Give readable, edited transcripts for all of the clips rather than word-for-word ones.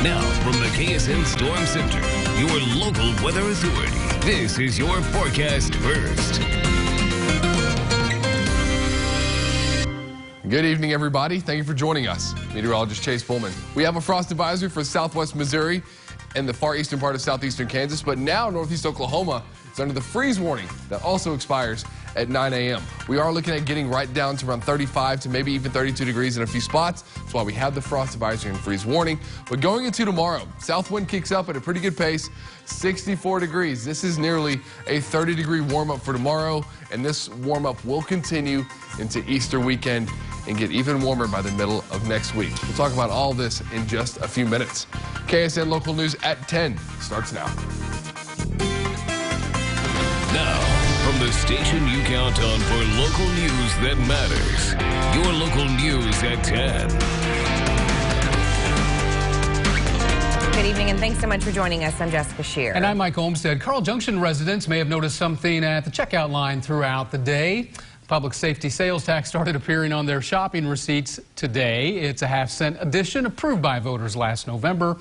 Now, from the KSN Storm Center, your local weather authority, this is your forecast first. Good evening, everybody. Thank you for joining us. Meteorologist Chase Pullman. We have a frost advisory for southwest Missouri and the far eastern part of southeastern Kansas, but now northeast Oklahoma is under the freeze warning that also expires at 9 a.m. We are looking at getting right down to around 35 to maybe even 32 degrees in a few spots. That's why we have the frost advisory and freeze warning. But going into tomorrow, south wind kicks up at a pretty good pace, 64 degrees. This is nearly a 30-degree warm-up for tomorrow, and this warm-up will continue into Easter weekend and get even warmer by the middle of next week. We'll talk about all this in just a few minutes. KSN Local News at 10 starts now. Now, from the station you count on for local news that matters, your local news at 10. Good evening, and thanks so much for joining us. I'm Jessica Shear. And I'm Mike Olmstead. Carl Junction residents may have noticed something at the checkout line throughout the day. Public safety sales tax started appearing on their shopping receipts today. It's a half-cent addition approved by voters last November.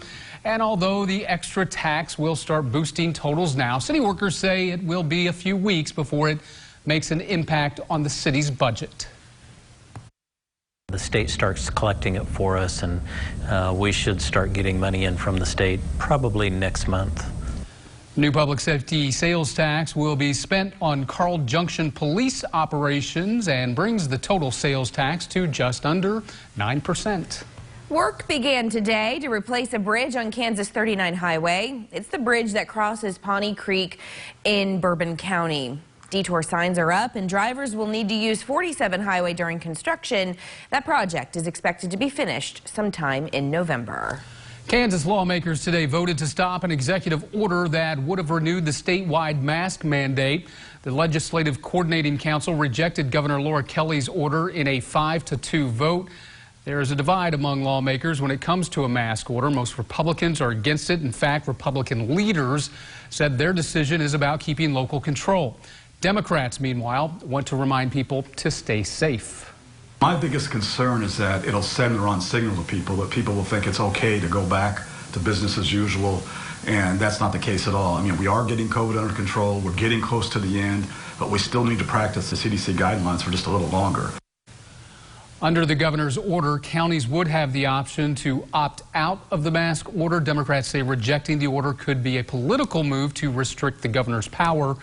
And although the extra tax will start boosting totals now, city workers say it will be a few weeks before it makes an impact on the city's budget. The state starts collecting it for us, and we should start getting money in from the state probably next month. New public safety sales tax will be spent on Carl Junction police operations and brings the total sales tax to just under 9%. Work began today to replace a bridge on Kansas 39 Highway. It's the bridge that crosses Pawnee Creek in Bourbon County. Detour signs are up, and drivers will need to use 47 Highway during construction. That project is expected to be finished sometime in November. Kansas lawmakers today voted to stop an executive order that would have renewed the statewide mask mandate. The Legislative Coordinating Council rejected Governor Laura Kelly's order in a 5-2 vote. There is a divide among lawmakers when it comes to a mask order. Most Republicans are against it. In fact, Republican leaders said their decision is about keeping local control. Democrats, meanwhile, want to remind people to stay safe. My biggest concern is that it'll send the wrong signal to people, that people will think it's okay to go back to business as usual, and that's not the case at all. I mean, we are getting COVID under control, we're getting close to the end, but we still need to practice the CDC guidelines for just a little longer. Under the governor's order, counties would have the option to opt out of the mask order. Democrats say rejecting the order could be a political move to restrict the governor's power.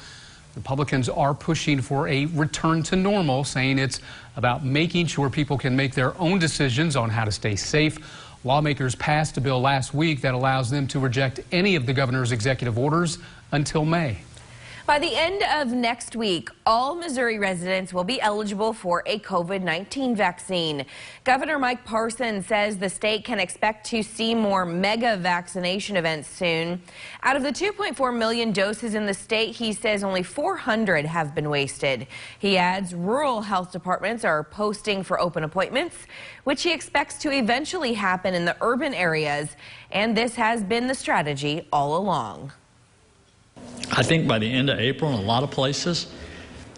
Republicans are pushing for a return to normal, saying it's about making sure people can make their own decisions on how to stay safe. Lawmakers passed a bill last week that allows them to reject any of the governor's executive orders until May. By the end of next week, all Missouri residents will be eligible for a COVID-19 vaccine. Governor Mike Parson says the state can expect to see more mega vaccination events soon. Out of the 2.4 million doses in the state, he says only 400 have been wasted. He adds rural health departments are posting for open appointments, which he expects to eventually happen in the urban areas, and this has been the strategy all along. I think by the end of April, in a lot of places,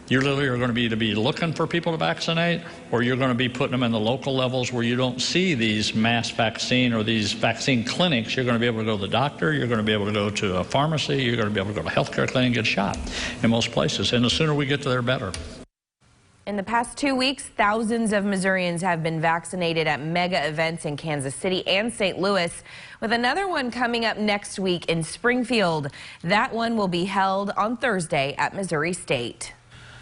you literally are going to be either be looking for people to vaccinate, or you're going to be putting them in the local levels where you don't see these mass vaccine or these vaccine clinics. You're going to be able to go to the doctor, you're going to be able to go to a pharmacy, you're going to be able to go to a healthcare clinic and get shot in most places. And the sooner we get to there, better. In the past 2 weeks, thousands of Missourians have been vaccinated at mega events in Kansas City and St. Louis, with another one coming up next week in Springfield. That one will be held on Thursday at Missouri State.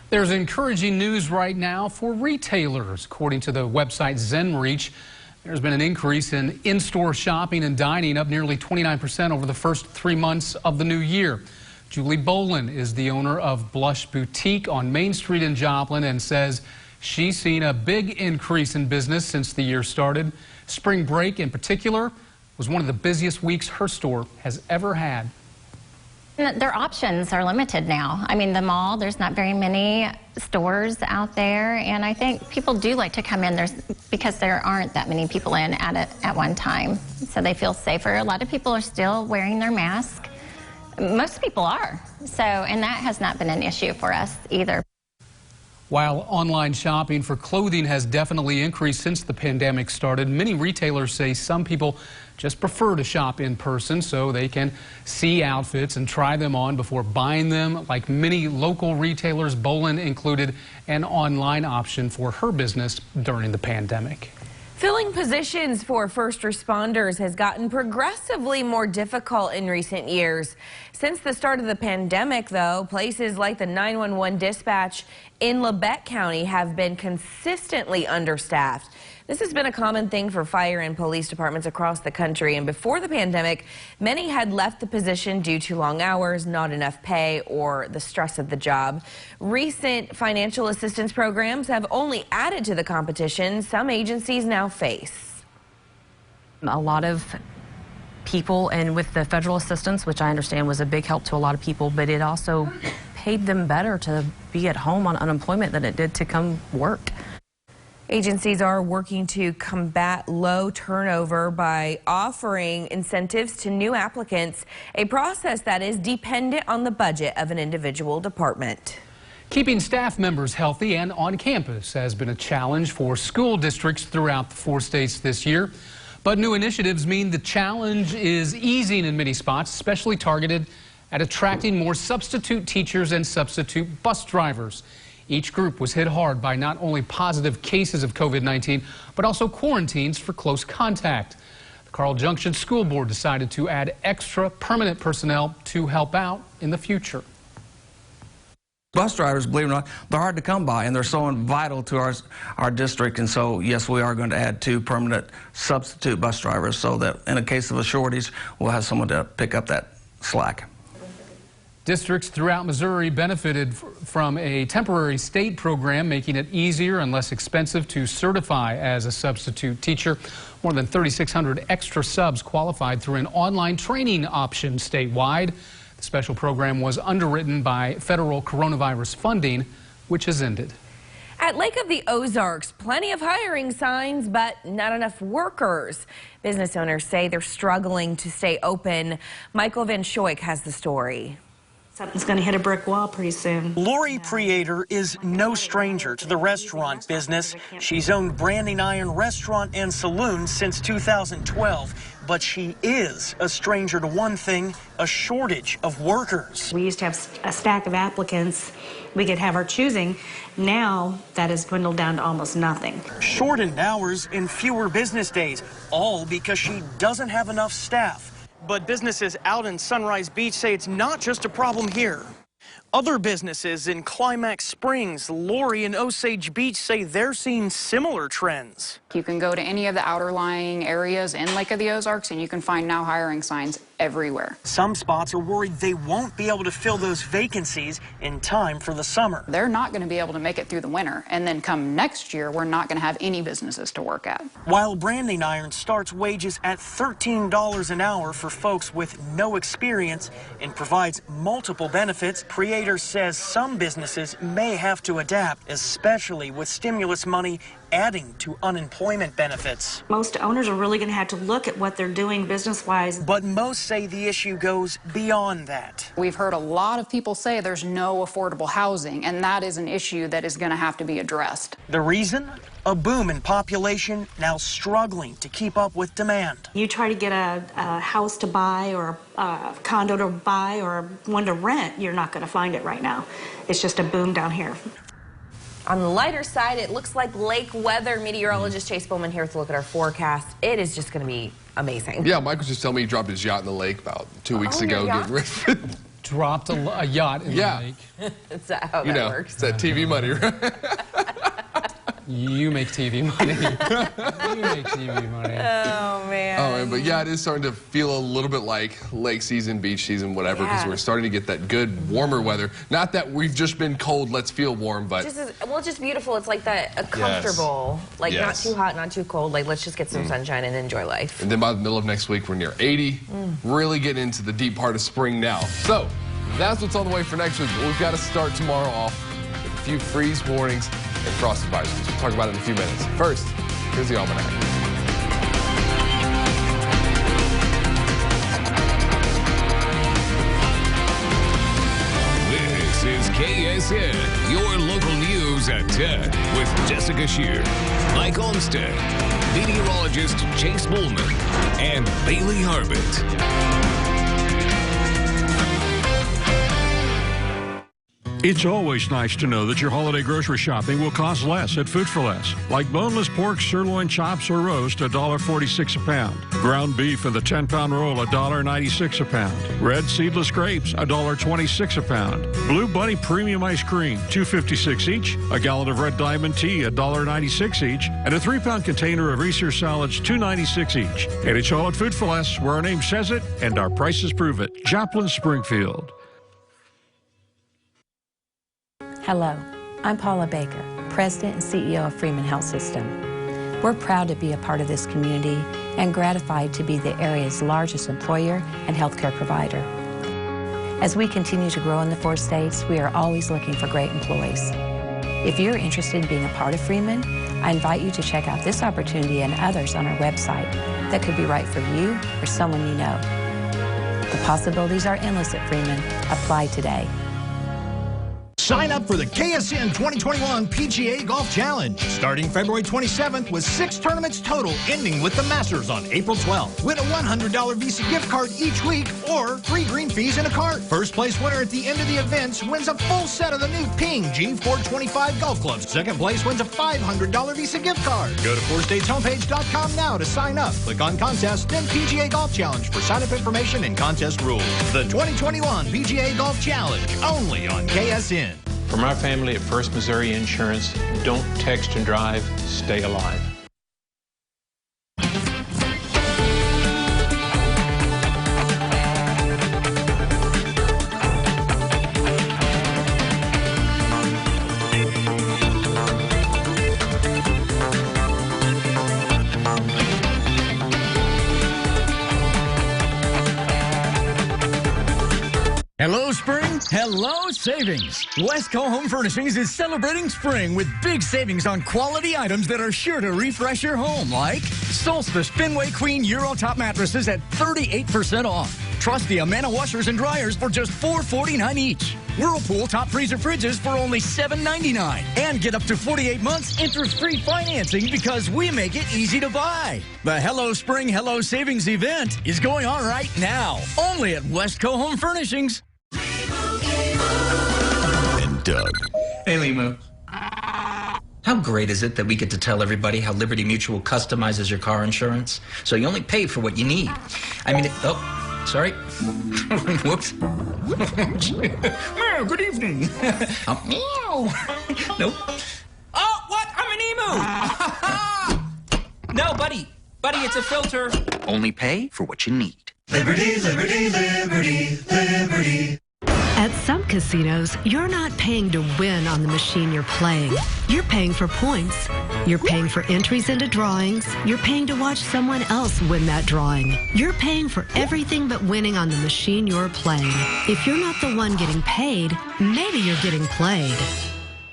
There's encouraging news right now for retailers. According to the website ZenReach, there's been an increase in in-store shopping and dining, up nearly 29% over the first 3 months of the new year. Julie Bolin is the owner of Blush Boutique on Main Street in Joplin and says she's seen a big increase in business since the year started. Spring break in particular was one of the busiest weeks her store has ever had. Their options are limited now. I mean, the mall, there's not very many stores out there, and I think people do like to come in there because there aren't that many people in at one time, so they feel safer. A lot of people are still wearing their mask. Most people are, and that has not been an issue for us either. While online shopping for clothing has definitely increased since the pandemic started, many retailers say some people just prefer to shop in person so they can see outfits and try them on before buying them. Like many local retailers, Bolin included an online option for her business during the pandemic. Filling positions for first responders has gotten progressively more difficult in recent years. Since the start of the pandemic, though, places like the 911 dispatch in Labette County have been consistently understaffed. This has been a common thing for fire and police departments across the country, and before the pandemic, many had left the position due to long hours, not enough pay, or the stress of the job. Recent financial assistance programs have only added to the competition some agencies now face. A lot of people, and with the federal assistance, which I understand was a big help to a lot of people, but it also paid them better to be at home on unemployment than it did to come work. Agencies are working to combat low turnover by offering incentives to new applicants, a process that is dependent on the budget of an individual department. Keeping staff members healthy and on campus has been a challenge for school districts throughout the 4 states this year. But new initiatives mean the challenge is easing in many spots, especially targeted at attracting more substitute teachers and substitute bus drivers. Each group was hit hard by not only positive cases of COVID-19, but also quarantines for close contact. The Carl Junction School Board decided to add extra permanent personnel to help out in the future. Bus drivers, believe it or not, they're hard to come by, and they're so vital to our district. And so, yes, we are going to add 2 permanent substitute bus drivers so that in a case of a shortage, we'll have someone to pick up that slack. Districts throughout Missouri benefited from a temporary state program, making it easier and less expensive to certify as a substitute teacher. More than 3,600 extra subs qualified through an online training option statewide. The special program was underwritten by federal coronavirus funding, which has ended. At Lake of the Ozarks, plenty of hiring signs, but not enough workers. Business owners say they're struggling to stay open. Michael Van Schoik has the story. Something's going to hit a brick wall pretty soon. Lori Preator is no stranger to the restaurant business. She's owned Branding Iron Restaurant and Saloon since 2012, but she is a stranger to one thing, a shortage of workers. We used to have a stack of applicants we could have our choosing. Now that has dwindled down to almost nothing. Shortened hours and fewer business days, all because she doesn't have enough staff. But businesses out in Sunrise Beach say it's not just a problem here. Other businesses in Climax Springs, Lori, and Osage Beach say they're seeing similar trends. You can go to any of the outer lying areas in Lake of the Ozarks and you can find now hiring signs everywhere. Some spots are worried they won't be able to fill those vacancies in time for the summer. They're not going to be able to make it through the winter, and then come next year, we're not going to have any businesses to work at. While Branding Iron starts wages at $13 an hour for folks with no experience and provides multiple benefits, Preator says some businesses may have to adapt, especially with stimulus money adding to unemployment benefits. Most owners are really going to have to look at what they're doing business-wise. But most say the issue goes beyond that. We've heard a lot of people say there's no affordable housing, and that is an issue that is going to have to be addressed. The reason? A boom in population now struggling to keep up with demand. You try to get a house to buy or a condo to buy or one to rent, you're not going to find it right now. It's just a boom down here. On the lighter side, it looks like lake weather. Meteorologist Chase Bowman here with a look at our forecast. It is just going to be amazing. Yeah, Mike was just telling me he dropped his yacht in the lake about 2 weeks ago. Dropped a yacht in the lake. Is that how that works? It's that TV money, right? You make TV money. You make TV money. Oh, man. All right, but yeah, it is starting to feel a little bit like lake season, beach season, whatever, because we're starting to get that good, warmer weather. Not that we've just been cold, let's feel warm, but... It's just beautiful. It's like that, a comfortable, like not too hot, not too cold. Like, let's just get some sunshine and enjoy life. And then by the middle of next week, we're near 80. Really getting into the deep part of spring now. So, that's what's on the way for next week. But we've got to start tomorrow off with a few freeze warnings and frost advisories. We'll talk about it in a few minutes. First, here's the almanac. This is KSN, your local news News at 10 with Jessica Shear, Mike Olmstead, meteorologist Chase Bullman, and Bailey Harbit. It's always nice to know that your holiday grocery shopping will cost less at Food for Less. Like boneless pork, sirloin chops, or roast, $1.46 a pound. Ground beef in the 10-pound roll, $1.96 a pound. Red seedless grapes, $1.26 a pound. Blue Bunny premium ice cream, $2.56 each. A gallon of Red Diamond tea, $1.96 each. And a 3-pound container of Reese's salads, $2.96 each. And it's all at Food for Less, where our name says it and our prices prove it. Joplin, Springfield. Hello, I'm Paula Baker, President and CEO of Freeman Health System. We're proud to be a part of this community and gratified to be the area's largest employer and healthcare provider. As we continue to grow in the 4 states, we are always looking for great employees. If you're interested in being a part of Freeman, I invite you to check out this opportunity and others on our website that could be right for you or someone you know. The possibilities are endless at Freeman. Apply today. Sign up for the KSN 2021 PGA Golf Challenge, starting February 27th with 6 tournaments total, ending with the Masters on April 12th. Win a $100 Visa gift card each week or free green fees in a cart. First place winner at the end of the events wins a full set of the new Ping G425 golf clubs. Second place wins a $500 Visa gift card. Go to 4stateshomepage.com now to sign up. Click on Contest, then PGA Golf Challenge for sign-up information and contest rules. The 2021 PGA Golf Challenge, only on KSN. From our family at First Missouri Insurance, don't text and drive, stay alive. Hello, spring. Hello, savings. Westco Home Furnishings is celebrating spring with big savings on quality items that are sure to refresh your home, like Solstice Fenway Queen Euro Top mattresses at 38% off. Trusty Amana washers and dryers for just $4.49 each. Whirlpool top freezer fridges for only $7.99. And get up to 48 months interest-free financing because we make it easy to buy. The Hello Spring, Hello Savings event is going on right now, only at Westco Home Furnishings. And Doug. Hey, Limu. How great is it that we get to tell everybody how Liberty Mutual customizes your car insurance so you only pay for what you need? I mean, sorry. Whoops. Meow, good evening. Meow. Nope. Oh, what? I'm an emu. No, buddy. Buddy, it's a filter. Only pay for what you need. Liberty, liberty, liberty, liberty. At some casinos, you're not paying to win on the machine you're playing. You're paying for points. You're paying for entries into drawings. You're paying to watch someone else win that drawing. You're paying for everything but winning on the machine you're playing. If you're not the one getting paid, maybe you're getting played.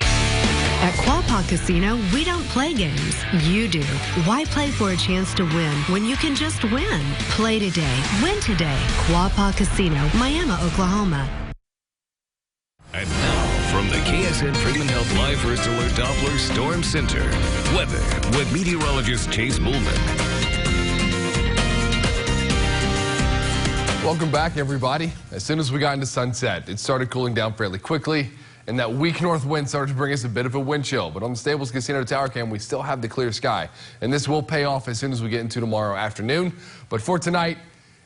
At Quapaw Casino, we don't play games. You do. Why play for a chance to win when you can just win? Play today. Win today. Quapaw Casino, Miami, Oklahoma. And now, from the KSN Freeman Health Live First Alert Doppler Storm Center, weather with meteorologist Chase Bullman. Welcome back, everybody. As soon as we got into sunset, it started cooling down fairly quickly, and that weak north wind started to bring us a bit of a wind chill. But on the Stables Casino Tower Cam, we still have the clear sky, and this will pay off as soon as we get into tomorrow afternoon. But for tonight,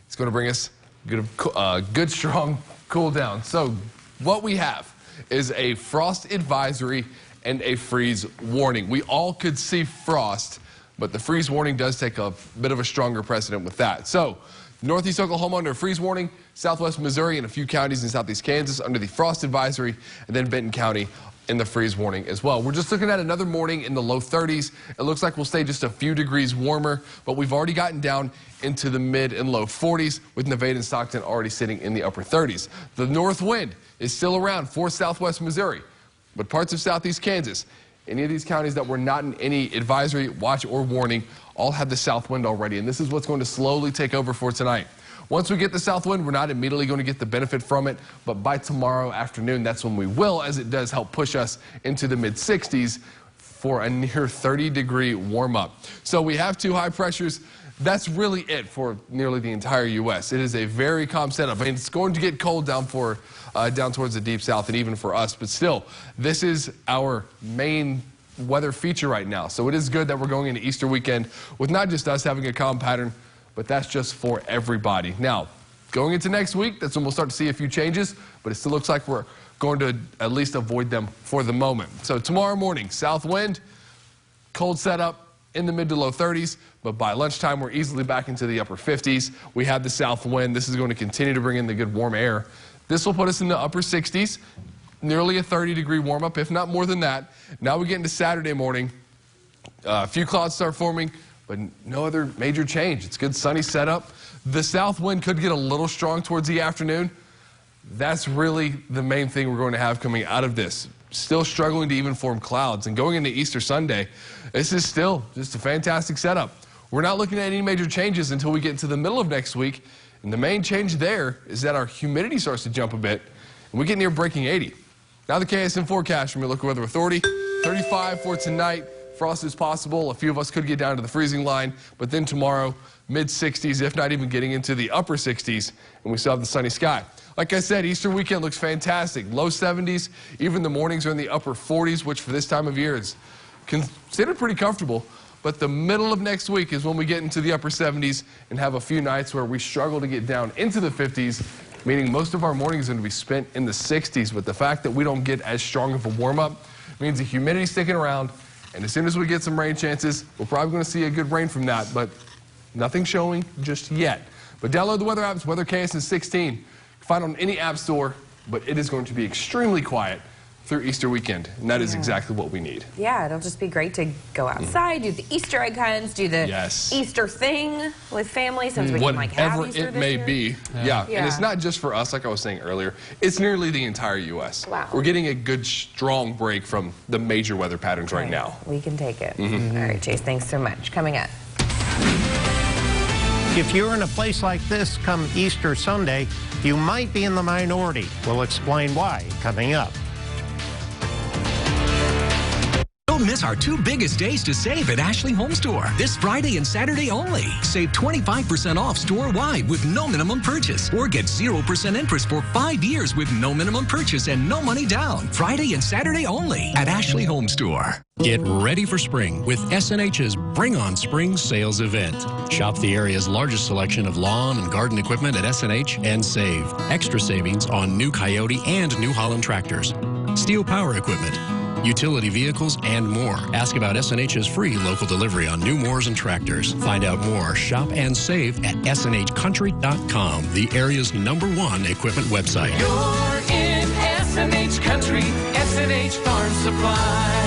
it's going to bring us good strong cool down. So what we have is a frost advisory and a freeze warning. We all could see frost, but the freeze warning does take a bit of a stronger precedent with that. So Northeast Oklahoma under a freeze warning, Southwest Missouri and a few counties in Southeast Kansas under the frost advisory, and then Benton County in the freeze warning as well. We're just looking at another morning in the low 30s. It looks like we'll stay just a few degrees warmer, but we've already gotten down into the mid and low 40s with Nevada and Stockton already sitting in the upper 30s. The north wind is still around for Southwest Missouri, but parts of Southeast Kansas Any of these counties that were not in any advisory, watch, or warning all had the south wind already, and this is what's going to slowly take over for tonight. Once we get the south wind, we're not immediately going to get the benefit from it, but by tomorrow afternoon, that's when we will, as it does help push us into the mid-60s for a near 30-degree warm-up. So we have two high pressures. That's really it for nearly the entire U.S. It is a very calm setup. I mean, it's going to get cold down towards the deep south and even for us, but still, this is our main weather feature right now. So it is good that we're going into Easter weekend with not just us having a calm pattern, but that's just for everybody. Now, going into next week, that's when we'll start to see a few changes, but it still looks like we're going to at least avoid them for the moment. So tomorrow morning, south wind, cold setup in the mid to low 30s, but by lunchtime, we're easily back into the upper 50s. We have the south wind. This is going to continue to bring in the good warm air. This will put us in the upper 60s, nearly a 30-degree warm-up, if not more than that. Now we get into Saturday morning. A few clouds start forming, but no other major change. It's good sunny setup. The south wind could get a little strong towards the afternoon. That's really the main thing we're going to have coming out of this. Still struggling to even form clouds. And going into Easter Sunday, this is still just a fantastic setup. We're not looking at any major changes until we get into the middle of next week. And the main change there is that our humidity starts to jump a bit, and we get near breaking 80. Now the KSN forecast from your local weather authority, 35 for tonight. Frost is possible. A few of us could get down to the freezing line, but then tomorrow, mid-60s, if not even getting into the upper 60s, and we still have the sunny sky. Like I said, Easter weekend looks fantastic. Low 70s, even the mornings are in the upper 40s, which for this time of year is considered pretty comfortable. But the middle of next week is when we get into the upper 70s and have a few nights where we struggle to get down into the 50s, meaning most of our mornings are going to be spent in the 60s. But the fact that we don't get as strong of a warm-up means the humidity sticking around. And as soon as we get some rain chances, we're probably going to see a good rain from that, but nothing showing just yet. But download the weather apps, Weather KSN 16. You can find it on any app store, but it is going to be extremely quiet through Easter weekend, and that is exactly what we need. Yeah, it'll just be great to go outside, do the Easter egg hunts, do the Easter thing with family, since we can have Easter it may be. Yeah, and it's not just for us, like I was saying earlier. It's nearly the entire U.S. Wow. We're getting a good, strong break from the major weather patterns right now. We can take it. All right, Chase, thanks so much. Coming up. If you're in a place like this come Easter Sunday, you might be in the minority. We'll explain why coming up. Don't miss our two biggest days to save at Ashley Home Store. This Friday and Saturday only. Save 25% off store-wide with no minimum purchase. Or get 0% interest for 5 years with no minimum purchase and no money down. Friday and Saturday only at Ashley Home Store. Get ready for spring with SNH's Bring On Spring sales event. Shop the area's largest selection of lawn and garden equipment at SNH and save. Extra savings on new Coyote and New Holland tractors, steel power equipment, utility vehicles, and more. Ask about SNH's free local delivery on new mowers and tractors. Find out more, shop, and save at snhcountry.com, the area's #1 equipment website. You're in SNH Country, SNH Farm Supply.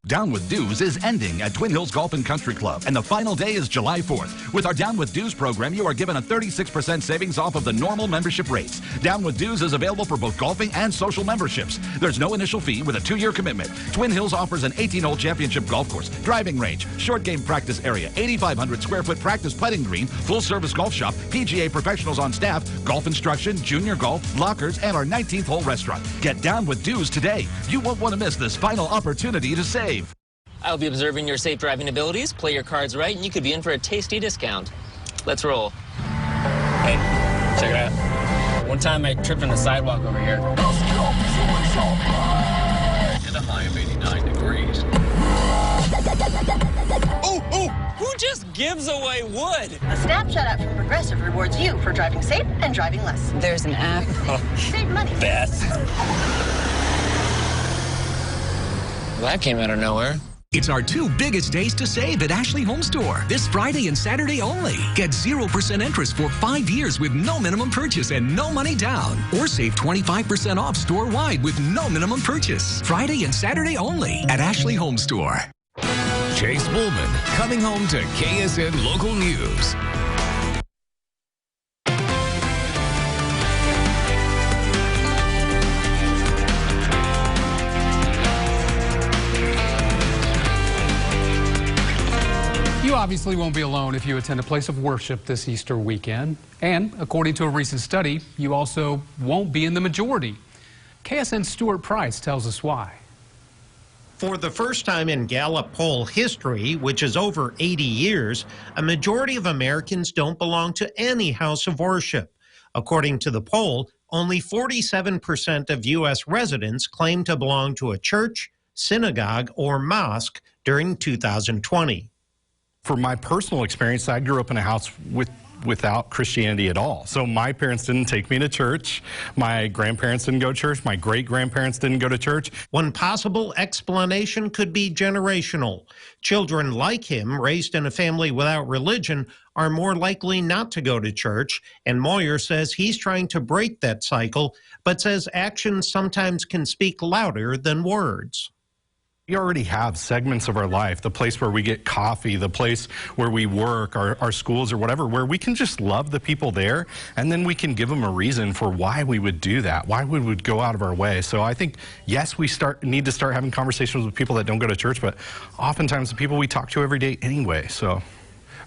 Down with Dues is ending at Twin Hills Golf and Country Club, and the final day is July 4th. With our Down with Dues program, you are given a 36% savings off of the normal membership rates. Down with Dues is available for both golfing and social memberships. There's no initial fee with a 2-year commitment. Twin Hills offers an 18-hole championship golf course, driving range, short game practice area, 8,500 square foot practice putting green, full-service golf shop, PGA professionals on staff, golf instruction, junior golf, lockers, and our 19th hole restaurant. Get Down with Dues today. You won't want to miss this final opportunity to save. I'll be observing your safe driving abilities, play your cards right, and you could be in for a tasty discount. Let's roll. Hey, check it out. One time I tripped on the sidewalk over here. And a high of 89 degrees. Who just gives away wood? A Snapshot app from Progressive rewards you for driving safe and driving less. There's an app. Save money. Best. Well, that came out of nowhere. It's our two biggest days to save at Ashley Home Store. This Friday and Saturday only. Get 0% interest for 5 years with no minimum purchase and no money down. Or save 25% off store-wide with no minimum purchase. Friday and Saturday only at Ashley Home Store. Chase Bullman coming home to KSN Local News. obviously won't be alone if you attend a place of worship this Easter weekend. And according to a recent study, you also won't be in the majority. KSN's Stuart Price tells us why. For the first time in Gallup poll history, which is over 80 years, a majority of Americans don't belong to any house of worship. According to the poll, only 47% of U.S. residents claim to belong to a church, synagogue, or mosque during 2020. For my personal experience, I grew up in a house without Christianity at all. So my parents didn't take me to church. My grandparents didn't go to church. My great-grandparents didn't go to church. One possible explanation could be generational. Children like him, raised in a family without religion, are more likely not to go to church, and Moyer says he's trying to break that cycle, but says actions sometimes can speak louder than words. We already have segments of our life, the place where we get coffee, the place where we work, our schools or whatever, where we can just love the people there, and then we can give them a reason for why we would do that, why we would go out of our way. So I think, yes, we need to start having conversations with people that don't go to church, but oftentimes the people we talk to every day anyway, so.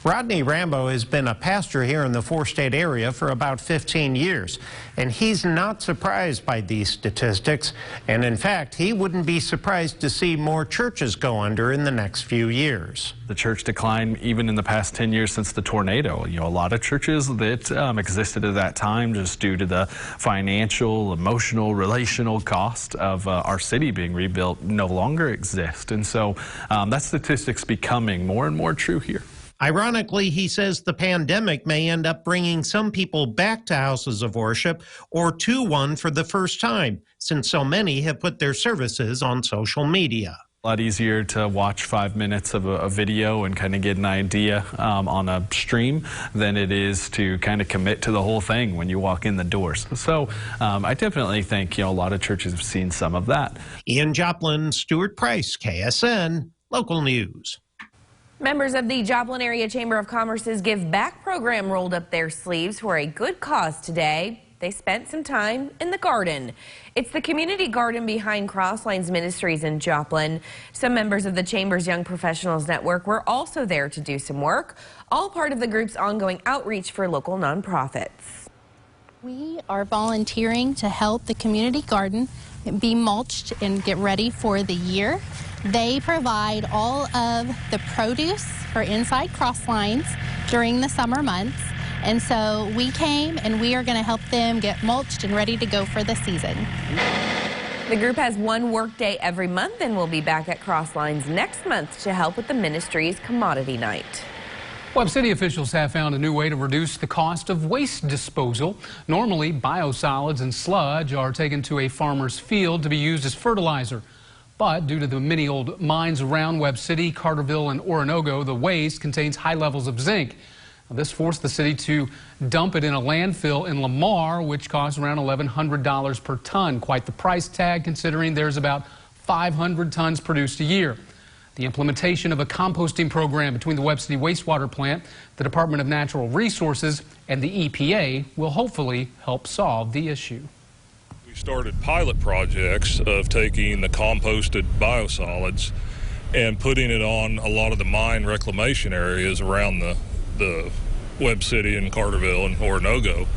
Rodney Rambo has been a pastor here in the four-state area for about 15 years, and he's not surprised by these statistics. And in fact, he wouldn't be surprised to see more churches go under in the next few years. The church decline even in the past 10 years since the tornado. You know, a lot of churches that existed at that time just due to the financial, emotional, relational cost of our city being rebuilt no longer exist. And so that statistic's becoming more and more true here. Ironically, he says the pandemic may end up bringing some people back to houses of worship or to one for the first time, since so many have put their services on social media. A lot easier to watch 5 minutes of a video and kind of get an idea on a stream than it is to kind of commit to the whole thing when you walk in the doors. So I definitely think, you know, a lot of churches have seen some of that. Ian Joplin, Stuart Price, KSN, Local News. Members of the Joplin Area Chamber of Commerce's Give Back program rolled up their sleeves for a good cause today. They spent some time in the garden. It's the community garden behind Crosslines Ministries in Joplin. Some members of the Chamber's Young Professionals Network were also there to do some work, all part of the group's ongoing outreach for local nonprofits. We are volunteering to help the community garden be mulched and get ready for the year. They provide all of the produce for inside Crosslines during the summer months. And so we came and we are going to help them get mulched and ready to go for the season. The group has one work day every month and will be back at Crosslines next month to help with the ministry's commodity night. Webb City officials have found a new way to reduce the cost of waste disposal. Normally, biosolids and sludge are taken to a farmer's field to be used as fertilizer. But due to the many old mines around Webb City, Carterville, and Oronogo, the waste contains high levels of zinc. Now, this forced the city to dump it in a landfill in Lamar, which costs around $1,100 per ton. Quite the price tag, considering there's about 500 tons produced a year. The implementation of a composting program between the Webb City wastewater plant, the Department of Natural Resources, and the EPA will hopefully help solve the issue. We started pilot projects of taking the composted biosolids and putting it on a lot of the mine reclamation areas around the Webb City and Carterville and Oronogo.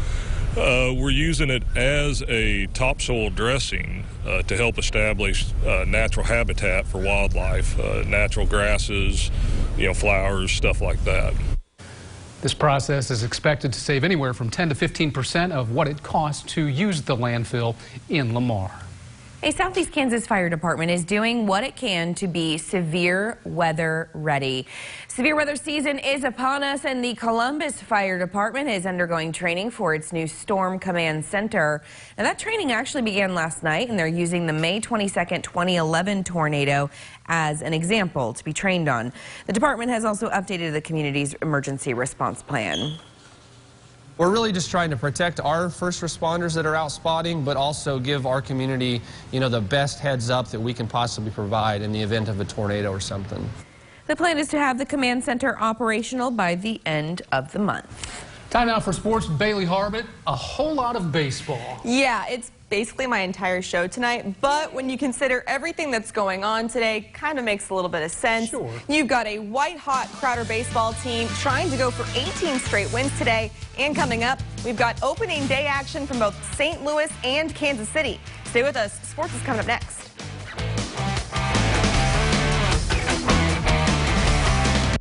We're using it as a topsoil dressing to help establish natural habitat for wildlife, natural grasses, you know, flowers, stuff like that. This process is expected to save anywhere from 10 to 15% of what it costs to use the landfill in Lamar. A Southeast Kansas Fire Department is doing what it can to be severe weather ready. Severe weather season is upon us, and the Columbus Fire Department is undergoing training for its new Storm Command Center. Now, that training actually began last night, and they're using the May 22nd, 2011 tornado as an example to be trained on. The department has also updated the community's emergency response plan. We're really just trying to protect our first responders that are out spotting, but also give our community, you know, the best heads up that we can possibly provide in the event of a tornado or something. The plan is to have the command center operational by the end of the month. Time now for sports with Bailey Harbit. A whole lot of baseball. Yeah, it's basically my entire show tonight, but when you consider everything that's going on today, kind of makes a little bit of sense. Sure. You've got a white-hot Crowder baseball team trying to go for 18 straight wins today, and coming up, we've got opening day action from both St. Louis and Kansas City. Stay with us. Sports is coming up next.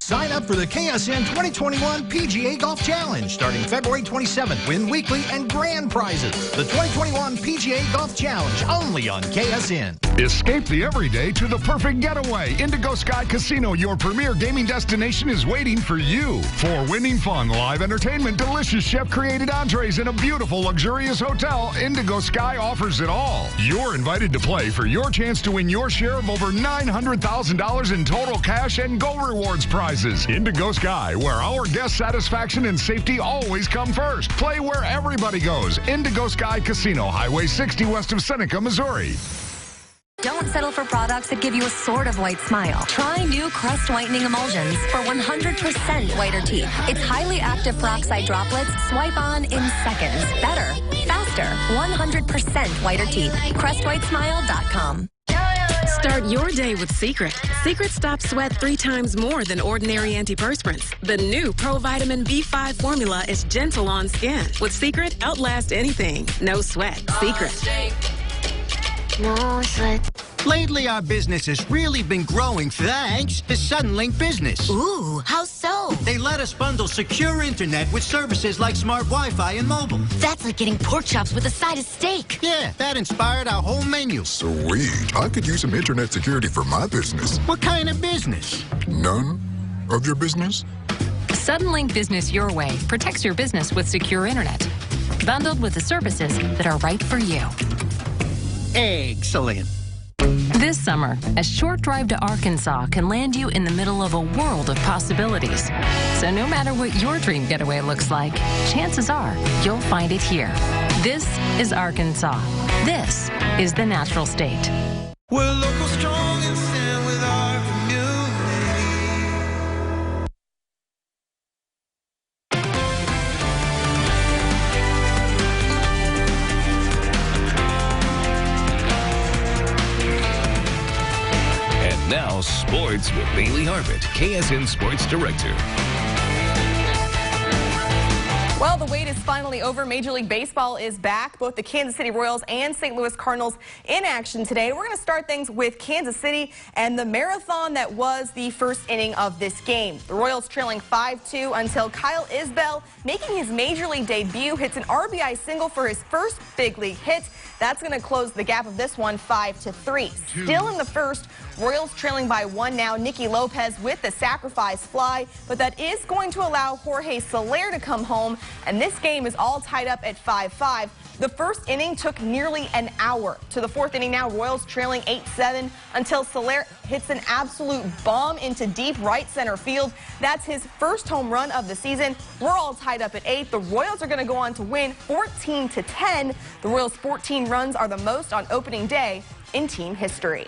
Sign up for the KSN 2021 PGA Golf Challenge starting February 27th. Win weekly and grand prizes. The 2021 PGA Golf Challenge only on KSN. Escape the everyday to the perfect getaway. Indigo Sky Casino, your premier gaming destination, is waiting for you. For winning fun, live entertainment, delicious chef-created entrees, and a beautiful, luxurious hotel, Indigo Sky offers it all. You're invited to play for your chance to win your share of over $900,000 in total cash and Go Rewards prizes. Indigo Sky, where our guest satisfaction and safety always come first. Play where everybody goes. Indigo Sky Casino, Highway 60 west of Seneca, Missouri. Don't settle for products that give you a sort of white smile. Try new Crest Whitening Emulsions for 100% whiter teeth. Its highly active peroxide droplets swipe on in seconds. Better, faster, 100% whiter teeth. CrestWhiteSmile.com. Start your day with Secret. Secret stops sweat 3 times more than ordinary antiperspirants. The new Pro Vitamin B5 formula is gentle on skin. With Secret, outlast anything. No sweat. Secret. No sweat. Lately, our business has really been growing thanks to Suddenlink Business. Ooh, how so? They let us bundle secure internet with services like smart Wi-Fi and mobile. That's like getting pork chops with a side of steak. Yeah, that inspired our whole menu. Sweet. I could use some internet security for my business. What kind of business? None of your business? Suddenlink Business Your Way protects your business with secure internet, bundled with the services that are right for you. Excellent. This summer, a short drive to Arkansas can land you in the middle of a world of possibilities. So no matter what your dream getaway looks like, chances are you'll find it here. This is Arkansas. This is the natural state. We're local, strong, and stand with our community. Now, sports with Bailey Harvett, KSN Sports Director. Well, the wait is finally over. Major League Baseball is back. Both the Kansas City Royals and St. Louis Cardinals in action today. We're going to start things with Kansas City and the marathon that was the first inning of this game. The Royals trailing 5-2 until Kyle Isbell, making his Major League debut, hits an RBI single for his first big league hit. That's going to close the gap of this one 5-3. Still in the first, Royals trailing by 1 now. Nicky Lopez with the sacrifice fly, but that is going to allow Jorge Soler to come home, and this game is all tied up at 5-5. The first inning took nearly an hour. To the fourth inning now, Royals trailing 8-7 until Soler hits an absolute bomb into deep right center field. That's his first home run of the season. We're all tied up at 8. The Royals are going to go on to win 14-10. The Royals' 14 runs are the most on opening day in team history.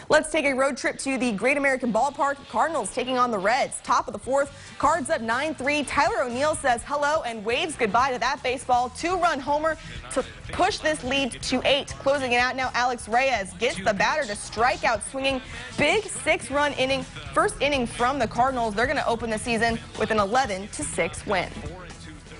Let's take a road trip to the Great American Ballpark. Cardinals taking on the Reds. Top of the fourth, Cards up 9-3. Tyler O'Neill says hello and waves goodbye to that baseball. 2-run homer to push this lead to 8. Closing it out now, Alex Reyes gets the batter to strike out swinging. Big 6-run inning, first inning from the Cardinals. They're going to open the season with an 11-6 win.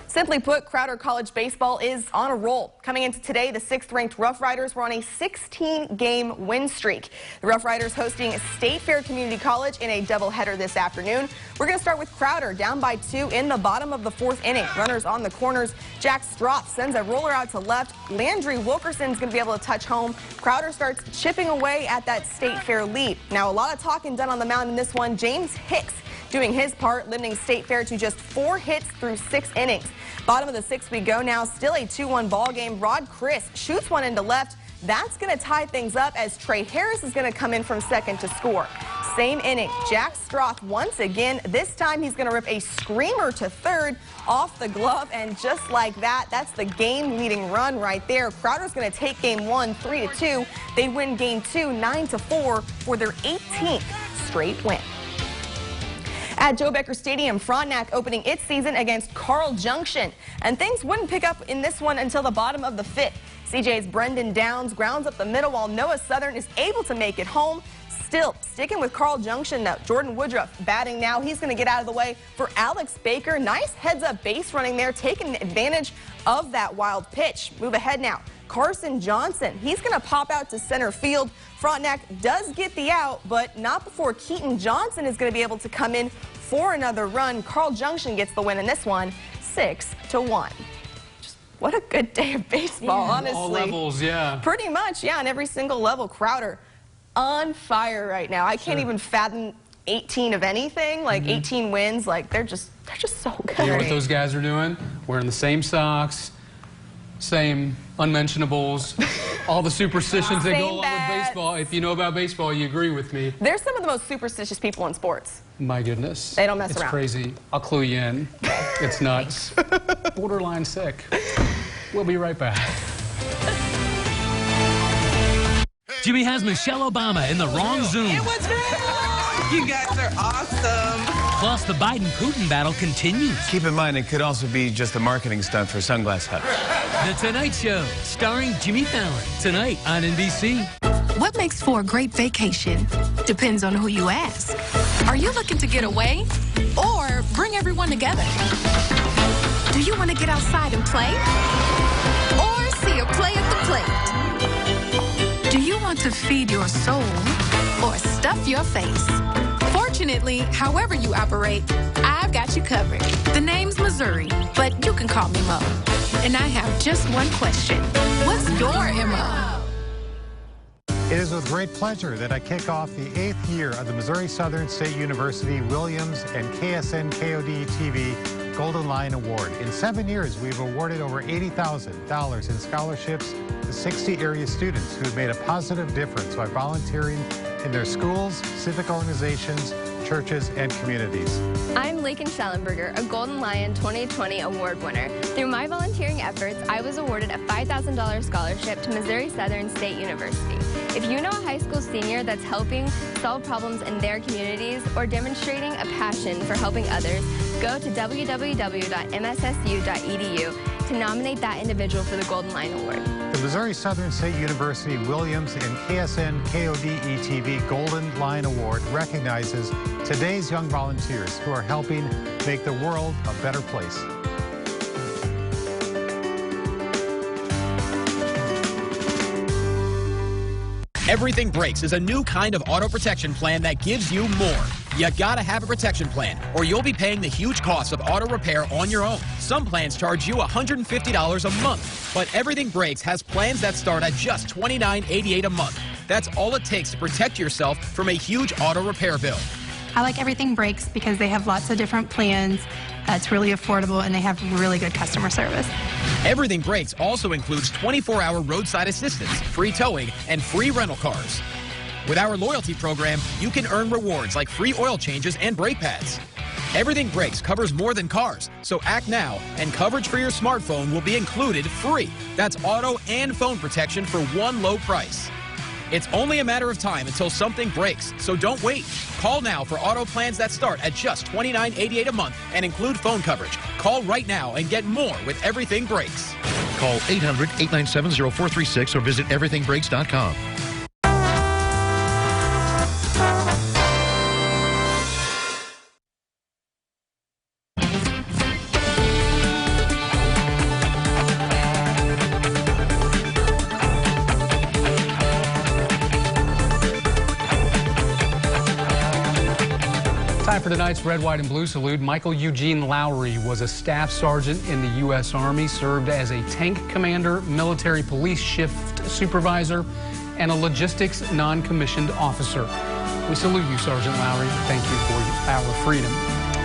Simply put, Crowder College baseball is on a roll. Coming into today, the 6th-ranked Rough Riders were on a 16-game win streak. The Rough Riders hosting State Fair Community College in a doubleheader this afternoon. We're going to start with Crowder, down by 2 in the bottom of the 4th inning. Runners on the corners. Jack Stroth sends a roller out to left. Landry Wilkerson's going to be able to touch home. Crowder starts chipping away at that State Fair lead. Now, a lot of talking done on the mound in this one. James Hicks doing his part, limiting State Fair to just 4 hits through 6 innings. Bottom of the 6th we go now, still a 2-1 ball game. Rod Chris shoots one into left. That's going to tie things up as Trey Harris is going to come in from second to score. Same inning, Jack Stroth once again. This time he's going to rip a screamer to third off the glove, and just like that, that's the game-leading run right there. Crowder's going to take game 1 3-2. They win game 2 9-4 for their 18th straight win. At Joe Becker Stadium, Frontenac opening its season against Carl Junction. And things wouldn't pick up in this one until the bottom of the 5th. CJ's Brendan Downs grounds up the middle while Noah Southern is able to make it home. Still, sticking with Carl Junction now, Jordan Woodruff batting now. He's going to get out of the way for Alex Baker. Nice heads-up base running there, taking advantage of that wild pitch. Move ahead now. Carson Johnson, he's going to pop out to center field. Frontenac does get the out, but not before Keaton Johnson is going to be able to come in for another run. Carl Junction gets the win in this one, 6-1. Just what a good day of baseball, honestly. All levels, yeah. Pretty much, yeah, on every single level. Crowder on fire right now. I can't even fathom 18 of anything, like 18 wins. Like they're just so good. You know what those guys are doing? Wearing the same socks, same unmentionables, all the superstitions that go along with baseball. If you know about baseball, you agree with me. They're some of the most superstitious people in sports. My goodness. They don't mess around. It's crazy. I'll clue you in. It's nuts. Borderline sick. We'll be right back. Jimmy has Michelle Obama in the wrong Zoom. It was real! You guys are awesome. Plus, the Biden-Putin battle continues. Keep in mind, it could also be just a marketing stunt for Sunglass Hut. The Tonight Show, starring Jimmy Fallon, tonight on NBC. What makes for a great vacation depends on who you ask. Are you looking to get away or bring everyone together? Do you want to get outside and play or see a play at the plate? Do you want to feed your soul or stuff your face? Fortunately, however you operate, I've got you covered. The name's Missouri, but you can call me Mo. And I have just one question. What's your MO? It is with great pleasure that I kick off the 8th year of the Missouri Southern State University Williams and KSN KOD TV Golden Lion Award. In 7 years, we've awarded over $80,000 in scholarships to 60 area students who have made a positive difference by volunteering in their schools, civic organizations, churches, and communities. I'm Lakin Schellenberger, a Golden Lion 2020 award winner. Through my volunteering efforts, I was awarded a $5,000 scholarship to Missouri Southern State University. If you know a high school senior that's helping solve problems in their communities or demonstrating a passion for helping others, go to www.mssu.edu to nominate that individual for the Golden Lion Award. The Missouri Southern State University Williams and KSN KODE TV Golden Lion Award recognizes today's young volunteers who are helping make the world a better place. Everything Breaks is a new kind of auto protection plan that gives you more. You gotta have a protection plan, or you'll be paying the huge cost of auto repair on your own. Some plans charge you $150 a month, but Everything Breaks has plans that start at just $29.88 a month. That's all it takes to protect yourself from a huge auto repair bill. I like Everything Breaks because they have lots of different plans. It's really affordable, and they have really good customer service. Everything Breaks also includes 24-hour roadside assistance, free towing, and free rental cars. With our loyalty program, you can earn rewards like free oil changes and brake pads. Everything Breaks covers more than cars, so act now, and coverage for your smartphone will be included free. That's auto and phone protection for one low price. It's only a matter of time until something breaks, so don't wait. Call now for auto plans that start at just $29.88 a month and include phone coverage. Call right now and get more with Everything Breaks. Call 800-897-0436 or visit everythingbreaks.com. Time for tonight's Red, White, and Blue Salute. Michael Eugene Lowry was a staff sergeant in the U.S. Army, served as a tank commander, military police shift supervisor, and a logistics non-commissioned officer. We salute you, Sergeant Lowry. Thank you for our freedom.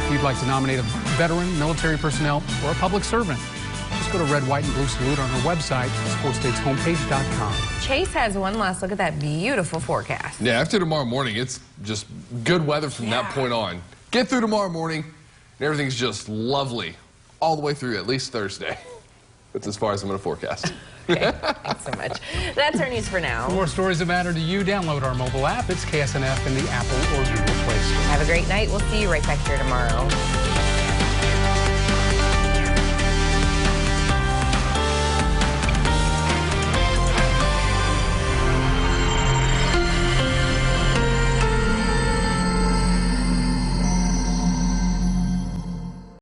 If you'd like to nominate a veteran, military personnel, or a public servant, just go to Red, White, and Blue Salute on our website, sportsstateshomepage.com. Chase has one last look at that beautiful forecast. Yeah, after tomorrow morning, it's just good weather from that point on. Get through tomorrow morning, and everything's just lovely all the way through at least Thursday. That's as far as I'm going to forecast. Okay, thanks so much. That's our news for now. For more stories that matter to you, download our mobile app. It's KSNF in the Apple or Google Play Store. Have a great night. We'll see you right back here tomorrow.